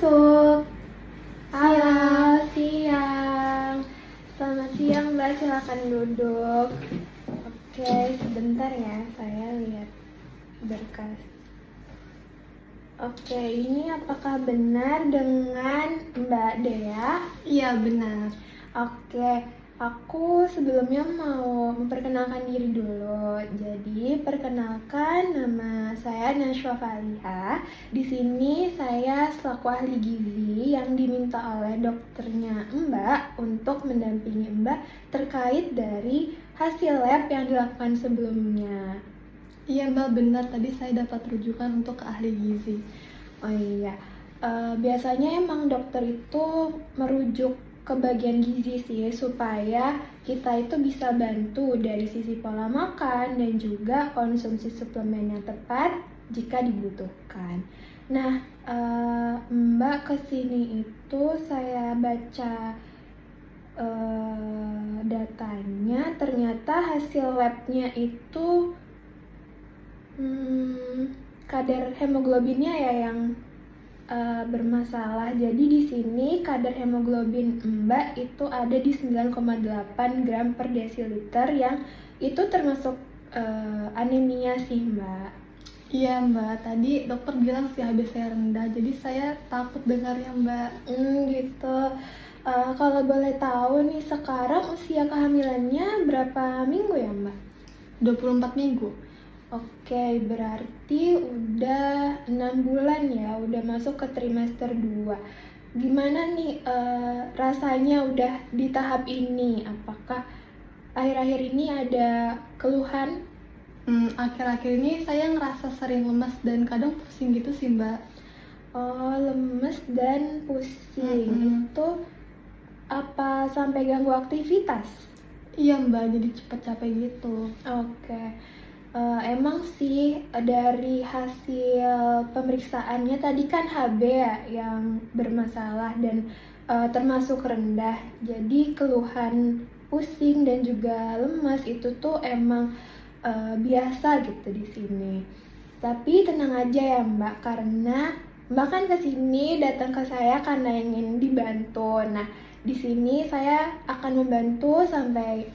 masuk. Halo, Siang. siang. Selamat siang Mbak, silakan duduk. Oke, sebentar ya, saya lihat berkas. Oke, ini apakah benar dengan Mbak Dea? Iya, benar. Oke, aku sebelumnya mau memperkenalkan diri dulu. Jadi, perkenalkan, nama saya Najwa Faliha. Di sini saya selaku ahli gizi yang diminta oleh dokternya Mbak untuk mendampingi Mbak terkait dari hasil lab yang dilakukan sebelumnya. Iya, Mbak, benar. Tadi saya dapat rujukan untuk ke ahli gizi. Oh iya, biasanya emang dokter itu merujuk ke bagian gizi sih supaya kita itu bisa bantu dari sisi pola makan dan juga konsumsi suplemen yang tepat jika dibutuhkan. Nah, Mbak kesini itu saya baca datanya, ternyata hasil labnya itu kadar hemoglobinnya ya yang bermasalah. Jadi di sini kadar hemoglobin Mbak itu ada di 9,8 gram per desiliter yang itu termasuk anemia sih Mbak. Iya, Mbak. Tadi dokter bilang HB saya rendah, jadi saya takut dengarnya, Mbak. Gitu. Kalau boleh tahu nih, sekarang usia kehamilannya berapa minggu ya Mbak? 24 minggu. Oke, berarti udah 6 bulan ya, udah masuk ke trimester 2. Gimana nih rasanya udah di tahap ini? Apakah akhir-akhir ini ada keluhan? Akhir-akhir ini saya ngerasa sering lemas dan kadang pusing gitu sih, Mbak. Oh, lemes dan pusing. Itu apa sampai ganggu aktivitas? Iya, Mbak, jadi cepet capek gitu. Oke. Emang sih dari hasil pemeriksaannya tadi kan HB ya yang bermasalah dan termasuk rendah. Jadi keluhan pusing dan juga lemas itu tuh emang biasa gitu di sini. Tapi tenang aja ya Mbak, karena Mbak kan kesini datang ke saya karena ingin dibantu. Nah, di sini saya akan membantu sampai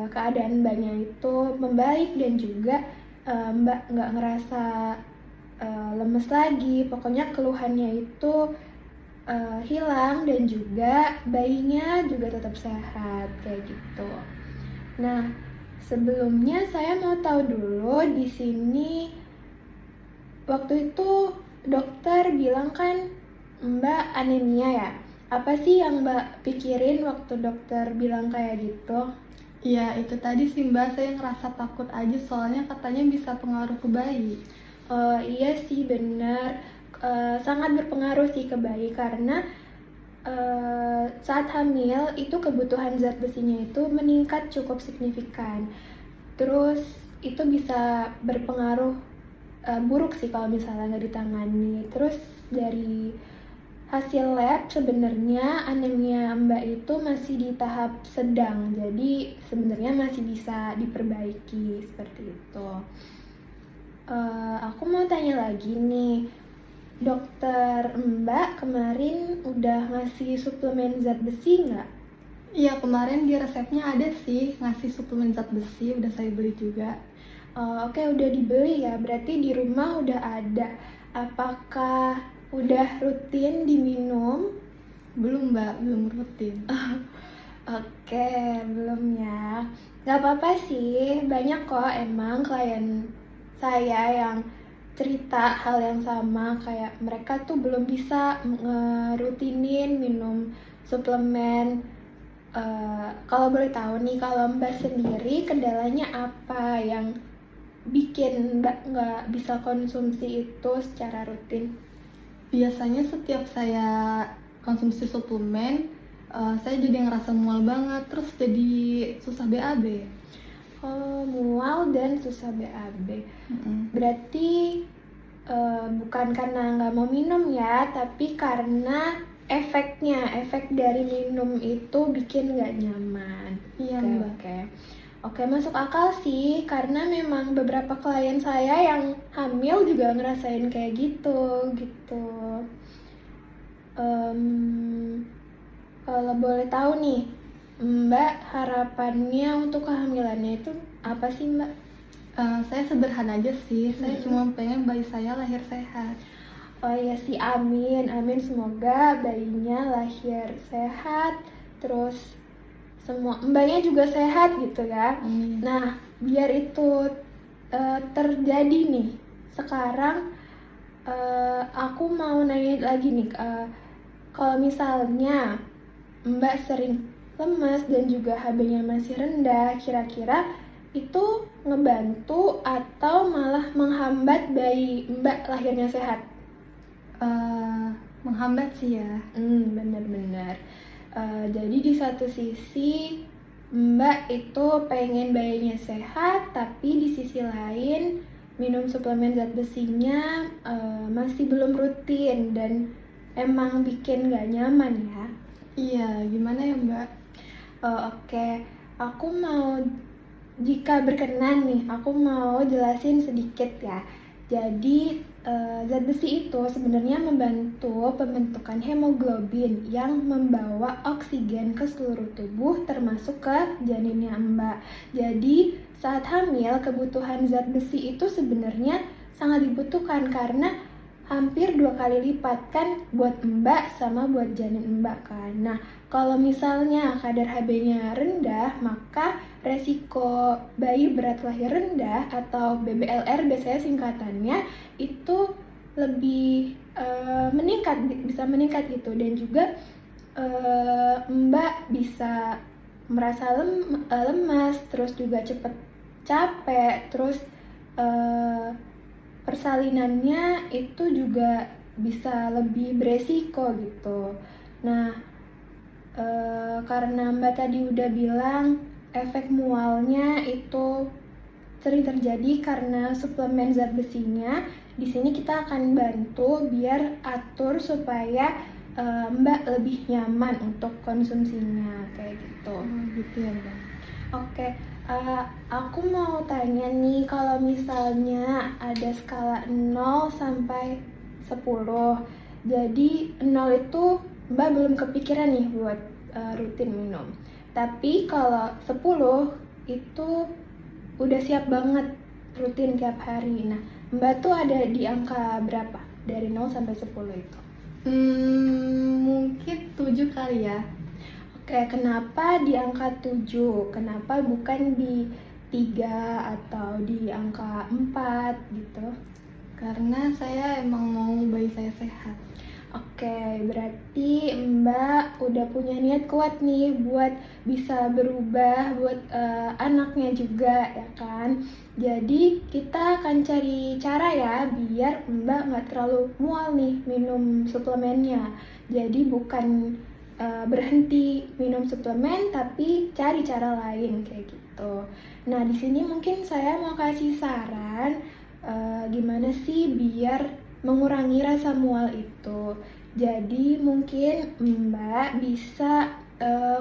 keadaan Mbaknya itu membaik dan juga Mbak nggak ngerasa lemes lagi. Pokoknya keluhannya itu hilang dan juga bayinya juga tetap sehat kayak gitu. Nah, sebelumnya saya mau tahu dulu di sini waktu itu dokter bilang kan Mbak anemia ya. Apa sih yang Mbak pikirin waktu dokter bilang kayak gitu? Iya, itu tadi sih, Mbak. Saya ngerasa takut aja soalnya katanya bisa pengaruh ke bayi. Iya sih benar, sangat berpengaruh sih ke bayi karena saat hamil itu kebutuhan zat besinya itu meningkat cukup signifikan. Terus itu bisa berpengaruh buruk sih kalau misalnya nggak ditangani. Terus dari hasil lab sebenarnya anemia Mbak itu masih di tahap sedang, jadi sebenarnya masih bisa diperbaiki seperti itu. Aku mau tanya lagi nih, dokter Mbak kemarin udah ngasih suplemen zat besi nggak? Iya, kemarin di resepnya ada sih ngasih suplemen zat besi, udah saya beli juga. Oke, udah dibeli ya, berarti di rumah udah ada. Apakah udah rutin diminum? Belum, Mbak, belum rutin. Oke, belum ya. Gak apa-apa sih, banyak kok emang klien saya yang cerita hal yang sama. Kayak mereka tuh belum bisa ngerutinin minum suplemen. Kalau boleh tahu nih, kalau Mbak sendiri kendalanya apa yang bikin Mbak nggak bisa konsumsi itu secara rutin? Biasanya setiap saya konsumsi suplemen, saya jadi ngerasa mual banget, terus jadi susah BAB. Oh, mual dan susah BAB. Berarti bukan karena nggak mau minum ya, tapi karena efek dari minum itu bikin nggak nyaman. Iya, Oke, Mbak. Oke, masuk akal sih, karena memang beberapa klien saya yang hamil juga ngerasain kayak gitu. Kalau boleh tahu nih, Mbak harapannya untuk kehamilannya itu apa sih, Mbak? Saya sederhana aja sih, saya Mm-mm. cuma pengen bayi saya lahir sehat. Oh ya sih, amin, amin. Semoga bayinya lahir sehat, terus semua mbaknya juga sehat gitu ya. Amin. Nah, biar itu terjadi nih, sekarang aku mau nanya lagi nih, kalau misalnya Mbak sering lemas dan juga HB-nya masih rendah, kira-kira itu ngebantu atau malah menghambat bayi Mbak lahirnya sehat? Menghambat sih ya. Bener-bener. Jadi di satu sisi Mbak itu pengen bayinya sehat, tapi di sisi lain minum suplemen zat besinya masih belum rutin dan emang bikin gak nyaman ya. Iya, gimana ya Mbak? Oke, aku mau, jika berkenan nih, aku mau jelasin sedikit ya. Jadi zat besi itu sebenarnya membantu pembentukan hemoglobin yang membawa oksigen ke seluruh tubuh termasuk ke janinnya Mbak. Jadi saat hamil kebutuhan zat besi itu sebenarnya sangat dibutuhkan karena hampir 2 kali lipat kan buat Mbak sama buat janin Mbak kan. Nah, kalau misalnya kadar HB-nya rendah, maka resiko bayi berat lahir rendah atau BBLR biasanya singkatannya itu lebih meningkat, bisa meningkat gitu, dan juga Mbak bisa merasa lemas, terus juga cepet capek, terus persalinannya itu juga bisa lebih beresiko gitu. Nah, karena Mbak tadi udah bilang efek mualnya itu sering terjadi karena suplemen zat besinya, di sini kita akan bantu biar atur supaya Mbak lebih nyaman untuk konsumsinya kayak gitu. Gitu ya Mbak. Oke, aku mau tanya nih, kalau misalnya ada skala 0 sampai 10, jadi 0 itu Mbak belum kepikiran nih buat rutin minum. Tapi kalau 10 itu udah siap banget rutin tiap hari. Nah, Mbak tuh ada di angka berapa? Dari 0 sampai 10 itu? Mungkin 7 kali ya. Oke, kenapa di angka 7? Kenapa bukan di 3 atau di angka 4 gitu? Karena saya emang mau bayi saya sehat. Oke, berarti Mbak udah punya niat kuat nih buat bisa berubah buat anaknya juga ya kan. Jadi kita akan cari cara ya biar Mbak nggak terlalu mual nih minum suplemennya. Jadi bukan berhenti minum suplemen tapi cari cara lain kayak gitu. Nah, di sini mungkin saya mau kasih saran gimana sih biar mengurangi rasa mual itu. Jadi mungkin Mbak bisa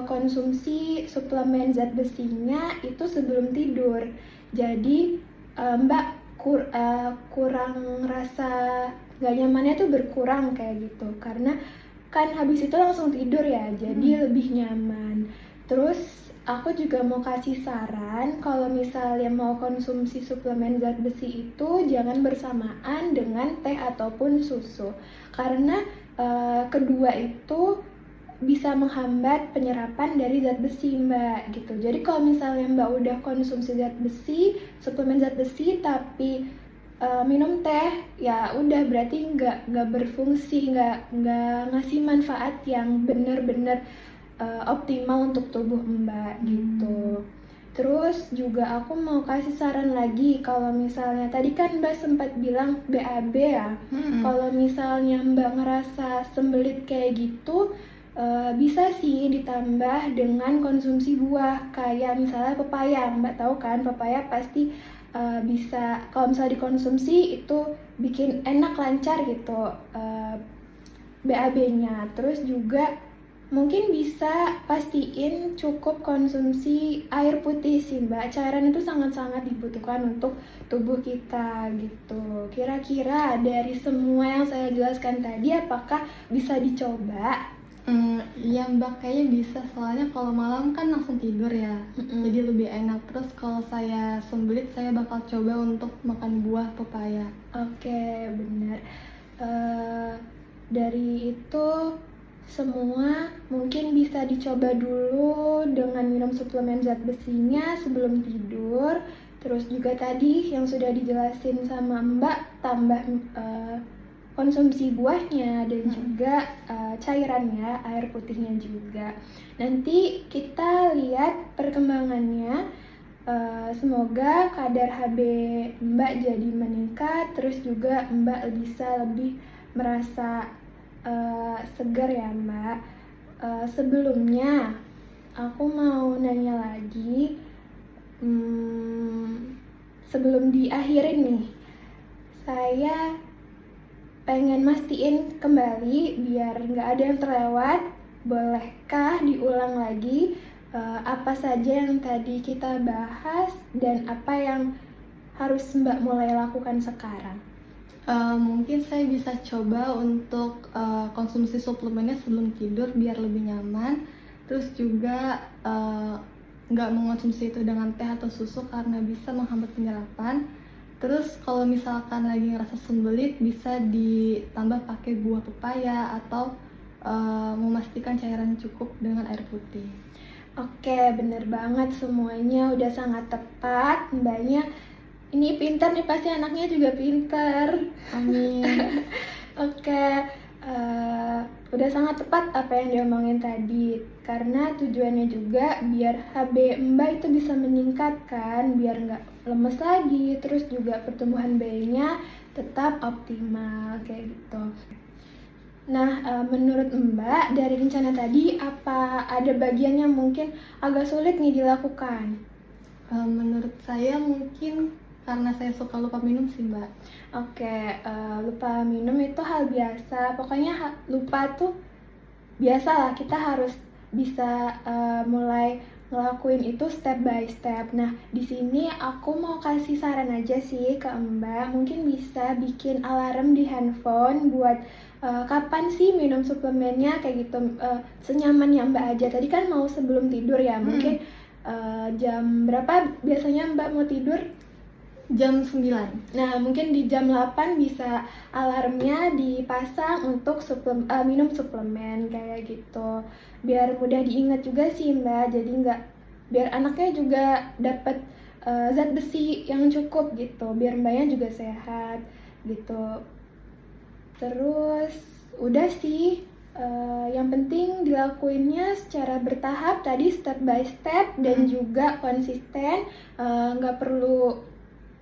konsumsi suplemen zat besinya itu sebelum tidur. Jadi Mbak kurang rasa gak nyamannya tuh berkurang kayak gitu. Karena kan habis itu langsung tidur ya, jadi lebih nyaman. Terus aku juga mau kasih saran, kalau misalnya mau konsumsi suplemen zat besi itu jangan bersamaan dengan teh ataupun susu, karena kedua itu bisa menghambat penyerapan dari zat besi Mbak gitu. Jadi kalau misalnya Mbak udah konsumsi zat besi, suplemen zat besi tapi minum teh, ya udah berarti nggak berfungsi, nggak ngasih manfaat yang benar-benar optimal untuk tubuh Mbak gitu. Terus juga aku mau kasih saran lagi, kalau misalnya tadi kan Mbak sempat bilang BAB ya. Kalau misalnya Mbak ngerasa sembelit kayak gitu, bisa sih ditambah dengan konsumsi buah kayak misalnya pepaya. Mbak tahu kan pepaya pasti bisa, kalau misalnya dikonsumsi itu bikin enak, lancar gitu BAB-nya. Terus juga Mungkin bisa pastiin cukup konsumsi air putih sih Mbak. Cairan itu sangat-sangat dibutuhkan untuk tubuh kita gitu. Kira-kira dari semua yang saya jelaskan tadi apakah bisa dicoba? Iya Mbak, kayaknya bisa. Soalnya kalau malam kan langsung tidur ya. Mm-mm. Jadi lebih enak. Terus kalau saya sembelit, saya bakal coba untuk makan buah pepaya. Oke, benar. Eh, dari itu semua mungkin bisa dicoba dulu dengan minum suplemen zat besinya sebelum tidur. Terus juga tadi yang sudah dijelasin sama Mbak, tambah konsumsi buahnya dan juga cairannya, air putihnya juga. Nanti kita lihat perkembangannya. Semoga kadar HB Mbak jadi meningkat, terus juga Mbak bisa lebih merasa segar ya Mbak. Sebelumnya aku mau nanya lagi, sebelum diakhirin nih, saya pengen mastiin kembali biar nggak ada yang terlewat. Bolehkah diulang lagi apa saja yang tadi kita bahas dan apa yang harus Mbak mulai lakukan sekarang? Mungkin saya bisa coba untuk konsumsi suplemennya sebelum tidur biar lebih nyaman. Terus juga nggak mengonsumsi itu dengan teh atau susu karena bisa menghambat penyerapan. Terus kalau misalkan lagi ngerasa sembelit, bisa ditambah pakai buah pepaya atau memastikan cairan cukup dengan air putih. Oke, bener banget, semuanya udah sangat tepat. Mbaknya ini pintar nih, pasti anaknya juga pintar. Amin. Oke, udah sangat tepat apa yang diomongin tadi. Karena tujuannya juga biar HB Mbak itu bisa meningkat kan, biar nggak lemes lagi. Terus juga pertumbuhan bayinya tetap optimal kayak gitu. Nah, menurut Mbak, dari rencana tadi, apa ada bagian yang mungkin agak sulit nih dilakukan? Menurut saya mungkin karena saya suka lupa minum sih Mbak. Oke, lupa minum itu hal biasa. Pokoknya lupa tuh biasa lah, kita harus bisa mulai ngelakuin itu step by step. Nah, di sini aku mau kasih saran aja sih ke Mbak. Mungkin bisa bikin alarm di handphone buat kapan sih minum suplemennya kayak gitu. Senyaman ya Mbak aja. Tadi kan mau sebelum tidur ya. Mungkin jam berapa biasanya Mbak mau tidur? Jam 9. Nah, mungkin di jam 8 bisa alarmnya dipasang untuk minum suplemen kayak gitu. Biar mudah diingat juga sih Mbak, jadi biar anaknya juga dapat zat besi yang cukup gitu, biar Mbaknya juga sehat gitu. Terus udah sih, yang penting dilakuinnya secara bertahap tadi, step by step dan juga konsisten. Nggak perlu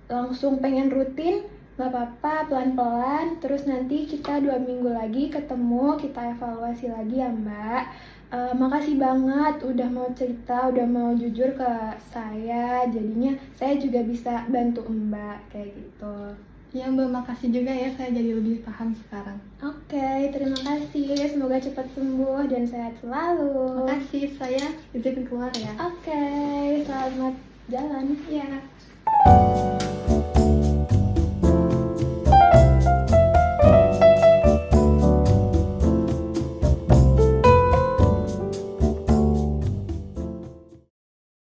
langsung pengen rutin, nggak apa-apa, pelan-pelan. Terus nanti kita 2 minggu lagi ketemu, kita evaluasi lagi ya Mbak. Makasih banget udah mau cerita, udah mau jujur ke saya. Jadinya saya juga bisa bantu Mbak kayak gitu. Ya Mbak, makasih juga ya, saya jadi lebih paham sekarang. Oke, terima kasih. Semoga cepat sembuh dan sehat selalu. Makasih, saya izin keluar ya. Oke, selamat jalan ya.